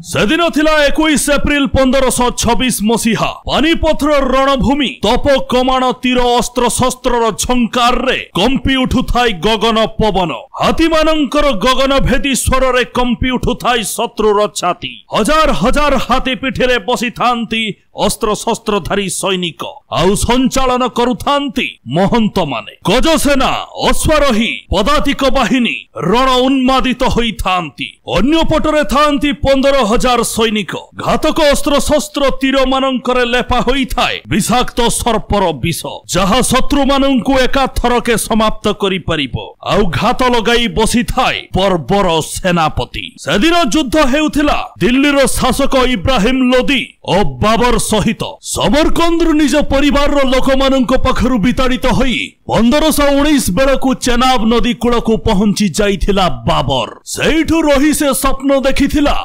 सेदिन थिला 21 एप्रिल 1526 मसीहा पानीपथर रणभूमि तप कमाण तीर अस्त्र शस्त्र झंकार रे कंपी उठुथाई गगन पवन हाथी मानंकर गगन भेदी स्वर रे कंपी उठुथाई शत्रुर छाती हजार हजार हाथी पिठिरे बसी थांती अस्त्र शस्त्रधारी सैनिक आउ संचालन करुथांती महंत माने गजसेना अश्वारोही पदातिक बाहिनी रण उन्मादित होई थांती अन्य पटरे थांती 15,000 सैनिक घातक अस्त्र शस्त्र तीर मानंकरे लेपा होई थाए विषाक्त सर्पर विष जहा शत्रु मानंकु एका थरके समाप्त करि परिबो आउ घात लगाई बसी थाए बर्बर सेनापति सेदिन युद्ध हेउथिला दिल्लीर शासक इब्राहिम लोदी और बाबर सहित समरकंद निज परिवार लोक मानक पाखरु विताड़ित होई 1519 बेलकु चेनाब नदी कूलकु पहुंची जाइथिला बाबर सेठु रही से स्वप्न देखिथिला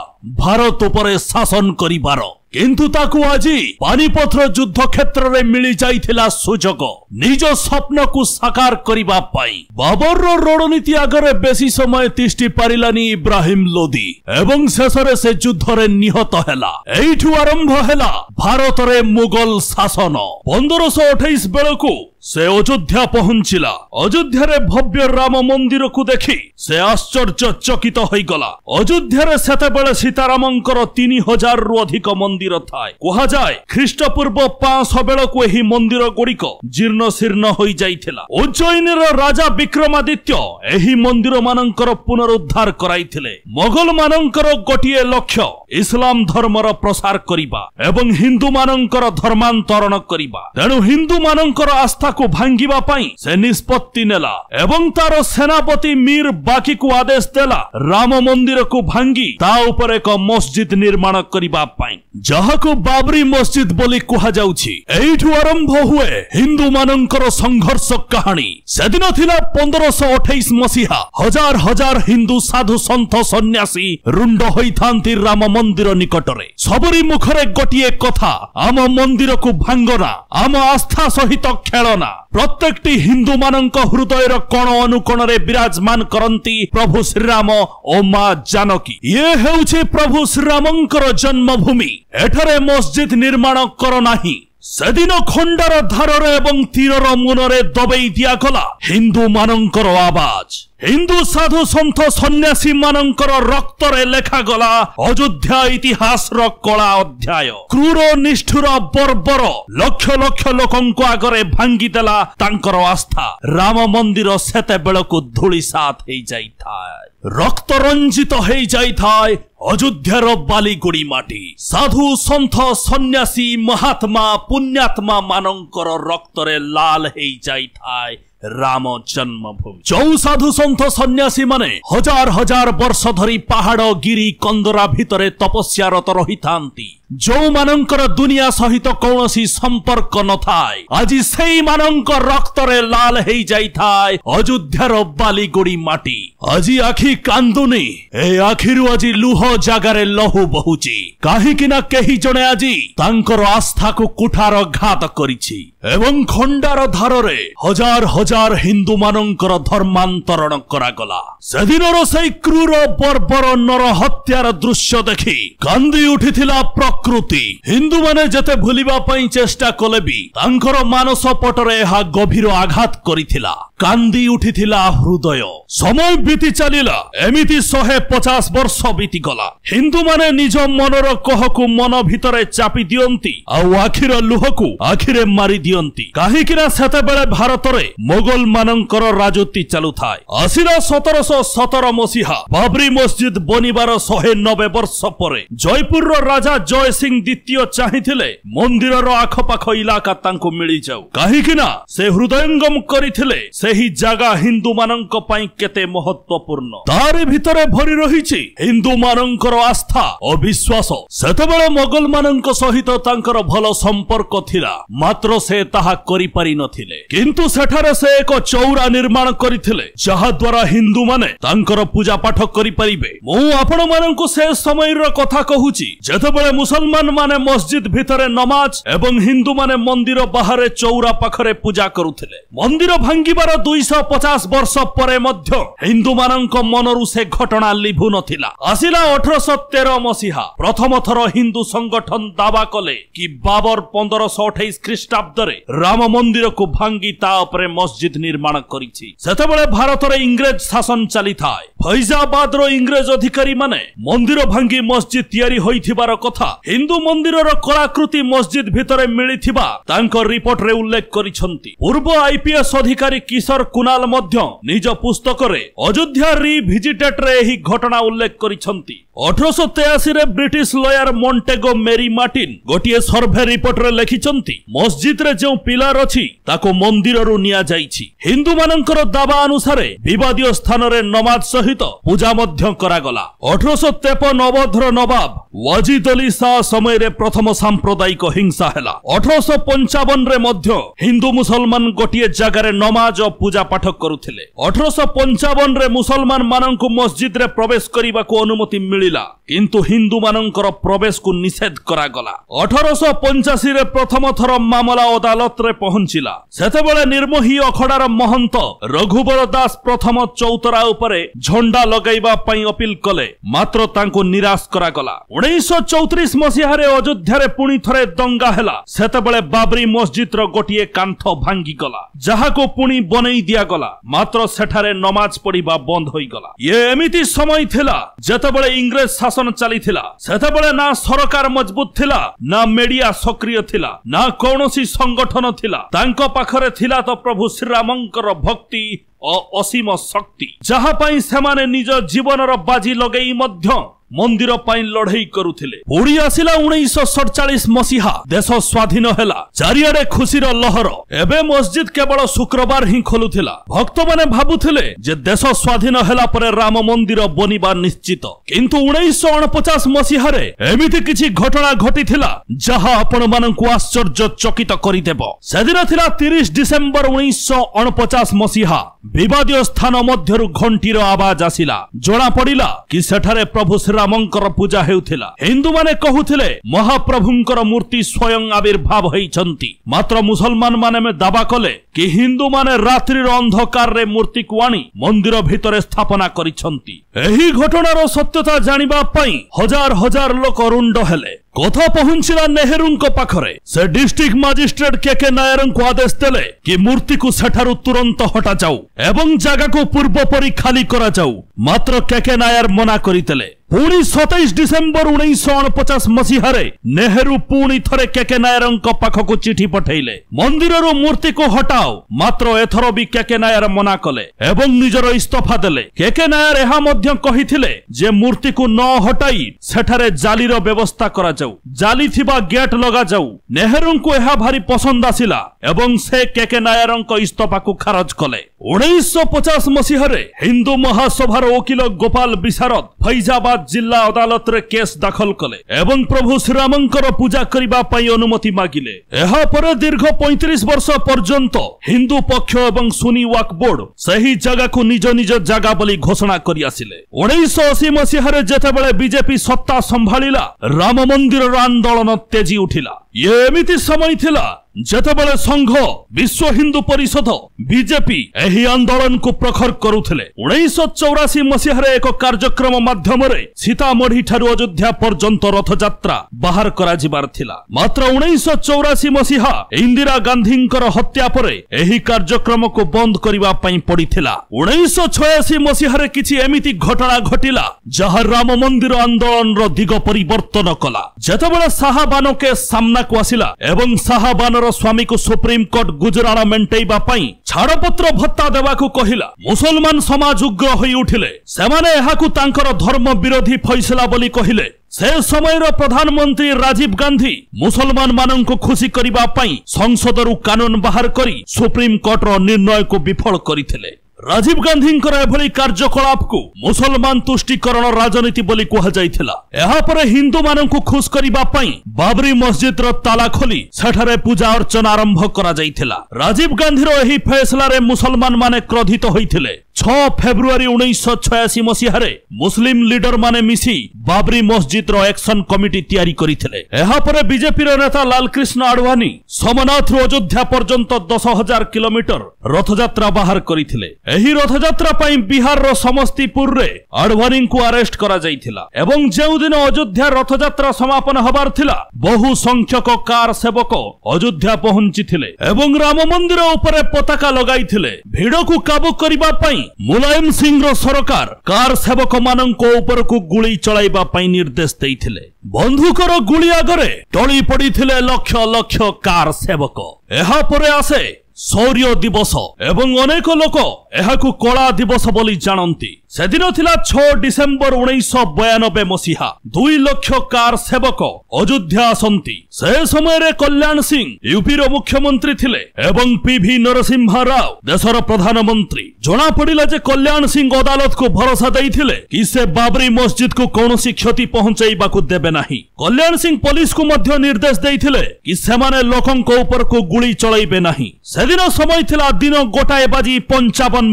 भारत उपरे शासन करिबार किंतु ताकु आजी पानीपथर युद्ध क्षेत्र रे मिली जाइथिला सुजोग निज स्वप्न को साकार करिबा पाई बाबर रणनीति आगरे बेसी समय तिष्टि पारिलानी इब्राहिम लोदी एवं शेषरे से युद्ध रे निहत हेला एठु आरंभ हेला भारत रे मुगल शासन 1528 बेलकु से अयोध्या पहुंचिला अयोध्या रे भव्य राम मंदिर को देखि से आश्चर्य चकित होई गला अयोध्या रे सेते बेले सीतारामंकर 3000 रु अधिक मंदिर थाए कहा जाए ख्रीष्टपूर्व 500 बेलकु एही मंदिर गुड़िक जीर्ण शीर्ण होई जाइथिला उज्जैन राजा विक्रमादित्य एही मंदिर मानंकर पुनरुद्धार कराइथिले मोगल मानंकर गोटिए लक्ष्य इस्लाम धर्मर प्रसार करिबा एवं हिंदू मानंकर धर्मांतरण करिबा तेणु हिंदू मानंकर आस्था को भांगिबा पाई से निष्पत्ति नेला एवं तार सेनापति मीर बाकी को आदेश देला राम मंदिर को भांगी ता ऊपर एक मस्जिद निर्माण करिबा पाई जहाको बाबरी मस्जिद बोली कहा जाउछि एठु आरंभ हुए हिंदू मानंकर संघर्ष कहानी सेदिन थिला 1528 मसीहा हजार हजार हिंदू साधु संत सन्यासी रुंड होई थांती राम मंदिर निकटरे सबरी मुखरे गोटिए कथा आम मंदिर को भांगना आम आस्था सहित खेलना प्रत्येकटी हिंदू मानक हृदयर कण अनुकोण रे विराजमान करंती प्रभु श्रीराम ओ मां जानकी ये हेउछि प्रभु श्रीरामंकर जन्मभूमि एठरे मस्जिद निर्माण कर नाही सेदिन खंडार धार एवं तीरर मुनरे दबेई दिया गला हिंदू मानंकर आवाज हिंदू साधु संत सन्यासी मानंकर रक्त रे लेखा गला अयोध्या इतिहास रो कला अध्याय क्रूर निष्ठुर बर्बर लक्ष लक्ष लोकंको आगरे भांगी देला तांकर आस्था राम मंदिर सेते बेलकु धूली साथ हेई जाई थाए रक्त रंजित हेई जाई थाए अयोध्यार बालीगुड़ी माटी साधु संत सन्यासी महात्मा पुण्यात्मा मानंकर रक्त रे लाल हेई जाई थाए राम जन्मभूमि जो साधु संत सन्यासी माने हजार हजार वर्ष धरी पहाड़ गिरी कंदरा भितरे तपस्यारत रही थांती जो मानंकर दुनिया सहित कौनसी संपर्क न थाए आजी सेई मानंकर रक्त रे लाल हेई जाई थाए अयोध्यार बालीगुड़ी माटी आजी आखि कांदुनी ए आखिरु आजी लुह जागारे लहु बहुची काहीकि ना केही जणे आजी तांकर आस्था को कुठार घात करिछि एवं खंडार धारे हजार हजार हिंदू मानंकर धर्मांतरण करागला सेदिनर सेई क्रूर बर्बर नर हत्यार दृश्य देखि कांदी उठिथिला प्रकृति हिंदू माने जते भूलिबा पई चेष्टा कले भी तांकर मानस पटरे एहा गभीर आघात करिथिला कांदी उठिथिला हृदय समय बीती चलिला एमिति 150 वर्ष बीती गला हिंदू माने निज मनर कहकु मन भितरे चापी दियंती आउ आखिर लुहकु आखिरे मारी दियंती काहीकि ना सेते बेले भारत रे मोगल मानंकर राजत्व चालू थाए आसिला 1717 मसीहा बाबरी मस्जिद बनिबार 190 वर्ष परे जयपुर राजा जय सिंह द्वितीय चाहिथिले मंदिरर आखपाख इलाका तांको मिली जाऊ काहीकि ना से हृदयंगम करिथिले सेही जागा हिंदू मानंक पई केते महत्वपूर्ण तारे भितरे भरी रहिछि हिंदू मानंकर आस्था और विश्वास सेतेबेले मोगल मानंक सहित तांकर भल संपर्क थिला मात्र से ताहा करि पारि नथिले किंतु सेठारे से एक चौरा निर्माण करिथिले जहा द्वारा हिंदू माने तांकर पूजा पाठ करि परिबे मु आपण मानंकु से समय रो कथा कहूची जेतेबेले मुसलमान माने मस्जिद भितरे नमाज एवं हिंदू माने मंदिर बाहरे चौरा पाखरे पूजा करुथिले मंदिर भांगिबार 250 वर्ष परे मध्य हिंदू मानक मनरु से घटना लिभु नथिला। आसिला 1813 मसीहा प्रथम थर हिंदू संगठन दावा कले कि बाबर 1528 ख्रीष्टाब्द रे राम मंदिर को भांगी ता उपरे मस्जिद निर्माण करिछि। सेतेबेले भारत रे इंग्रेज शासन चली थाए। फैजाबाद रो इंग्रेज अधिकारी माने मंदिर भांगी मस्जिद तैयारी होइथिबार कथा हिंदू मंदिर रो कलाकृति मस्जिद भितरे मिलिथिबा तांको रिपोर्ट रे उल्लेख करिसंती। पूर्व आईपीएस अधिकारी किशोर कुणाल मध्य निज पुस्तक रे अयोध्या रिविजिटेड रे एही घटना उल्लेख करिसंती। 1883 रे ब्रिटिश लॉयर मोंटेगो मेरी मार्टिन गोटिए सर्वे रिपोर्ट रे लिखिसंती मस्जिद रे जो पिलर अछि ताको मंदिर रु निया जाइछि। हिंदू मानकर दावा अनुसार विवादीय स्थान रे नमाज सहित पूजा मध्य करागला। 1853 अवधर नवाब वाजिद अली शाह समय रे प्रथम सांप्रदायिक हिंसा हैला। 1855 रे मध्य हिंदू मुसलमान गोटिए जगह रे नमाज और पूजा पाठ करुथिले। 1855 रे मुसलमान माननकु मस्जिद रे प्रवेश करिबा को अनुमति मिलिला किंतु हिंदू माननकर प्रवेश को निषेध करागला। 1885 रे प्रथम थर मामला अदालत रे पहुंचिला। सेतेबेले निर्मोही अखड़ार महंत रघुबर दास प्रथम चौतरा उपरे झंडा लगाइबा पई अपील कले मात्र तांको निराश करागला। 1934 मसीहा रे अयोध्या रे पुणी थरे दंगा हैला। सेतेबेले बाबरी मस्जिद रो गोटिए कांथ भांगी गला जहा को पुणी बनेई दिया गला मात्र सेठारे नमाज पढ़िबा बंद होई गला। ये एमिति समय थिला जेतेबेले इंग्रेज शासन चली थिला। सेतेबेले ना सरकार मजबूत थिला ना मीडिया सक्रिय थिला ना कौनसी संगठन थिला। तांको पाखरे थिला तो प्रभु श्रीरामंकर भक्ति और असीम शक्ति जहा पई सेमाने निज जीवनर बाजी लगेई मध्य मंदिर पाई लड़ाई करुथिले। उड़ी आसिला 1947 मसीहा देश स्वाधीन हैला। चारियाडे खुशीर लहर। एबे मस्जिद केवल शुक्रवार ही खोलुथिला। भक्त माने भाबुथिले जे देश स्वाधीन हैला परे राम मंदिर बनिबा निश्चित किंतु 1949 मसीहा रे एमिति किछि घटना घटिथिला जहा आपण माननकु आश्चर्य चकित करिदेबो। सेदिन थिला 30 डिसेंबर 1949 मसीहा। विवादीय स्थान मध्यरु घंटीर आवाज आसिला। जणा पड़िला कि सेठारे प्रभु रामंकर पूजा हेउथिला। हिंदू माने कहुथिले महाप्रभुंकर मूर्ति स्वयं आविर्भाव होइछंती मात्र मुसलमान माने में दावा कले कि हिंदू माने रात्रिर अंधकार रे मूर्ति को आनी मंदिर भितरे स्थापना करिछंती। एही घटनार सत्यता जानिबा पई हजार हजार लोक रुंड हेले। कथा पहुंचला नेहरू पाखरे। से डिस्ट्रिक्ट मजिस्ट्रेट के नायर को आदेश देले कि मूर्ति को सेठारु तुरंत हटा जाऊ एवं जगह को पूर्व परी खाली करा जाऊ मात्र के नायर मना करितेले। पुणी 27 डिसेंबर 1949 मसीहा रे नेहरू पुणी थरे के नायर पाखकु चिठी पठेइले मंदिररो मूर्ति को हटाओ मात्र एथरो भी के नायर मना कले एवं निजर इस्तफा देले। के नायर एहा मध्य कहिथिले जे मूर्ति को न हटाई सेठारे जालीर व्यवस्था करा जाऊ जाली थिबा गेट लगा जाऊ। नेहरू को एहा भारी पसंद आसिला एवं से के नायर इस्तफा को खारज कले। 1950 मसीहा रे हिंदू महासभार वकील गोपाल विशारद फैजाबाद जिला अदालत रे केस दाखल कले एवं प्रभु श्रीरामंकर पूजा करिबा पई अनुमति मागिले। एहा परे दीर्घ 35 वर्ष पर्यंत हिंदू पक्ष एवं सुन्नी वक्फ बोर्ड सही जगह को निज निज जगह बोली घोषणा करि आसिले। 1980 मसीहा रे जेतेबेले बीजेपी सत्ता संभाଳିला राम मंदिर आंदोलन तेजी उठिला। ये एमिति समय थिला जेतेबेले संघ विश्व हिंदू परिषद बीजेपी एही आंदोलन को प्रखर करुथिले। 1984 मसीहा रे एक कार्यक्रम माध्यम रे सीतामढ़ी ठारू अयोध्या पर्यंत रथ यात्रा बाहर करा जिबार थिला मात्र 1984 मसीहा इंदिरा गांधींकर हत्या परे एही कार्यक्रम को बंद करिबा पई पड़िथिला। 1986 मसीहा रे किछि एमिति घटना घटिला जहा राम मंदिर आंदोलन रो दिग परिवर्तन कला। जेतेबेले शाहबानो के सामना को आसिला एवं शाहबानर स्वामी को सुप्रीम कोर्ट गुजराण मेंटेइबा पई छाड़पत्र भत्ता देवाकू कहिला मुसलमान समाज उग्र होई उठिले। सेमाने एहाकू तांकर धर्म विरोधी फैसला बोली कहिले। से समय प्रधानमंत्री राजीव गांधी मुसलमान माननकू खुशी करिबा पई संसदरू कानून बाहर करी सुप्रीम कोर्ट रो निर्णय को विफल करिथिले। राजीव गांधींकर एभली कार्यकलाप को मुसलमान तुष्टिकरण राजनीति बोली कहा जाइथिला। एहा परे हिंदू माननकू खुश करिबा पई बाबरी मस्जिद रो ताला खोली सेठारे पूजा अर्चना आरंभ करा जाइथिला। राजीव गांधीर एही फैसला रे मुसलमान माने क्रोधित होइथिले 6 फेब्रुआरी 1986 मसीहारे मुस्लिम लीडर माने मिसी बाबरी मस्जिद रो एक्शन कमिटी तैयारी करिथिले। एहा परे बीजेपी रो नेता लालकृष्ण आडवाणी सोमनाथ रो अयोध्या पर्यंत 10,000 किलोमीटर रथयात्रा बाहर करिथिले। एही रथयात्रा पई बिहार रो समस्तीपुर रे आडवाणी को अरेस्ट करा जाइथिला एवं जेउ दिन अयोध्या रथयात्रा समापन हबार थिला बहु संख्यक कार सेवक अयोध्या पहुंचीथिले एवं राम मंदिर उपरे पताका लगाइथिले। भिड़ को काबू करिबा पई मुलायम सिंह रो सरकार कार सेवक मानंको ऊपर को गुली चलाइबा पई निर्देश देइथिले। बंधुकर गुली आगरे टळी पड़िथिले लक्ष लक्ष कार सेवक। एहा परे आसे शौर्य दिवस एवं अनेक लोक एहाकु कला दिवस बोली जानती। सेदिन थिला 6 डिसेंबर 1992 मसीहा 2 लाख कार सेवक अयोध्या आसंती। से समय रे कल्याण सिंह यूपी रो मुख्यमंत्री थिले एवं पीवी नरसिम्हा राव देशर प्रधानमंत्री। जना पड़िला जे कल्याण सिंह अदालत को भरोसा देइथिले कि से बाबरी मस्जिद को कौनसी क्षति पहुंचाइबा को देबे नाही। कल्याण सिंह पुलिस को मध्य निर्देश देइथिले कि सेमाने लोकंको ऊपर को गुली चलाइबे नाही। सेदिन समय थिला दिन 1:55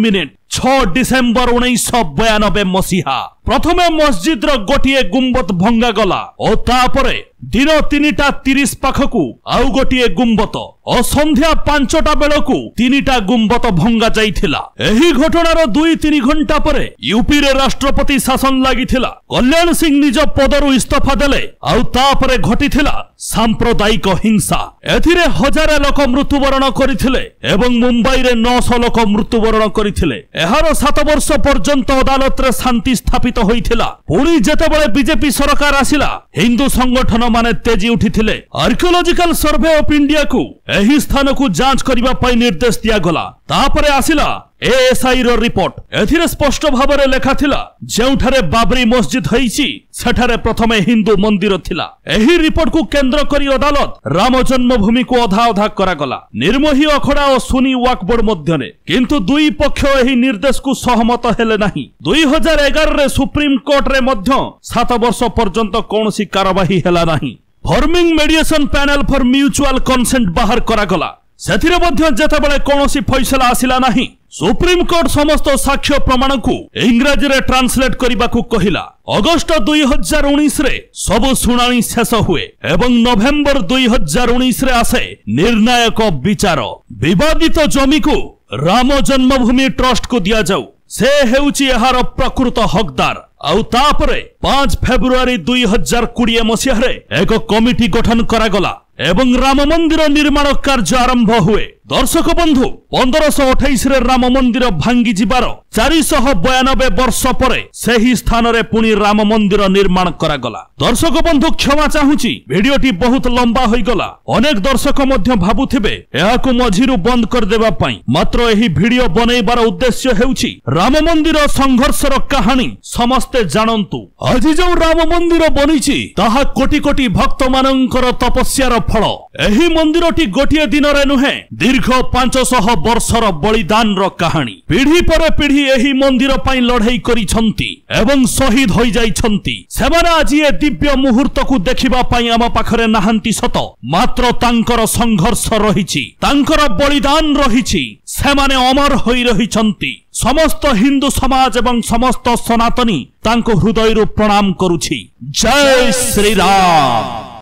6 डिसेंबर 1992 मसीहा। प्रथमे मस्जिद रो गोटिए गुंबद भंगा गला और तापरे दिन 3:30 पाखकु आउ गोटिए गुंबद और संध्या 5टा बेलकु 3टा गुंबद भंगा जाइथिला। एही घटनार 2-3 घंटा परे यूपी रे राष्ट्रपति शासन लागिथिला। कल्याण सिंह निज पदरु इस्तीफा देले आउ तापरे घटिथिला सांप्रदायिक हिंसा। एथिरे हजार लोक मृत्युवरण करिथिले एवं मुंबई रे 900 लोक मृत्युवरण करिथिले। एहार 7 वर्ष पर्यंत अदालत रे शांति स्थापित होइथिला। पुणी जेतेबेले बीजेपी सरकार आसिला हिंदू संगठन माने तेजी उठिथिले। आर्कियोलॉजिकल सर्वे ऑफ इंडिया को एही स्थान को जांच करिबा पई निर्देश दिया गला। तापरे आसिला एएसआई रो रिपोर्ट। एथिरे स्पष्ट भाबरे लेखा थिला जेउठारे बाबरी मस्जिद होईची सेठारे प्रथमे हिंदू मंदिर थिला। एही रिपोर्ट को केंद्र करी अदालत राम जन्मभूमि को अधा अधा करा गला निर्मोही अखड़ा और सुनी वाकबोर्ड मध्यने। किंतु दुई पक्ष एही निर्देश को सहमत हेले नाही। 2011 रे सुप्रीम कोर्ट रे मध्य 7 वर्ष पर्यंत कोनसी कार्यवाही हेला नाही। Forming मेडिएशन panel for mutual consent बाहर करा गला। सेथिरे मध्य जेतेबेले कोनसी फैसला आसिला नाही सुप्रीम कोर्ट समस्त साक्ष्य प्रमाण को इंग्रजी रे ट्रांसलेट करबा को कहिला। अगस्त 2019 रे सब सुनानी शेष हुए एवं नवेम्बर 2019 रे आसे निर्णायक विचार। विवादित जमी को राम जन्मभूमि ट्रस्ट को दिया जाऊ से हेउची एहार प्रकृत हकदार। आउ तापरे 5 फेब्रुआरी 2020 मसीहारे एक कमिटी गठन करागला एवं राम मंदिर निर्माण कार्य आरंभ हुए। दर्शक बंधु 1528 रे राम मंदिर भांगी जिबार 492 वर्ष परे सही स्थान रे पुणी राम मंदिर निर्माण करागला। दर्शक बंधु क्षमा चाहूची वीडियोटी बहुत लंबा होई गला। अनेक दर्शक मध्य भाबुथिबे एहाकु मझिरु बंद कर देबा पई। मात्र एही वीडियो बनैबार उद्देश्य हेउची राम मंदिर संघर्षर कहानी समस्ते जानंतु। आज जो राम मंदिर बनिची ताहा कोटी कोटी भक्त मानंकर तपस्यार फल। एही मंदिरटी गोटिए दिन रे नुहे दीर्घ 500 वर्षर बलिदान रो कहानी। पीढ़ी पर पीढ़ी एही मंदिर पई लड़ाई करिसंती एवं शहीद होई जाइछंती। सेमाने आज ए दिव्य मुहूर्त को देखिबा पई आम पाखरे नाहंती सत मात्र तांकर संघर्ष रहिछि तांकर बलिदान रहिछि। सेमाने अमर होई रहिछंती। समस्त हिंदू समाज एवं समस्त सनातनी तांको हृदयरु प्रणाम करुछि। जय श्री राम।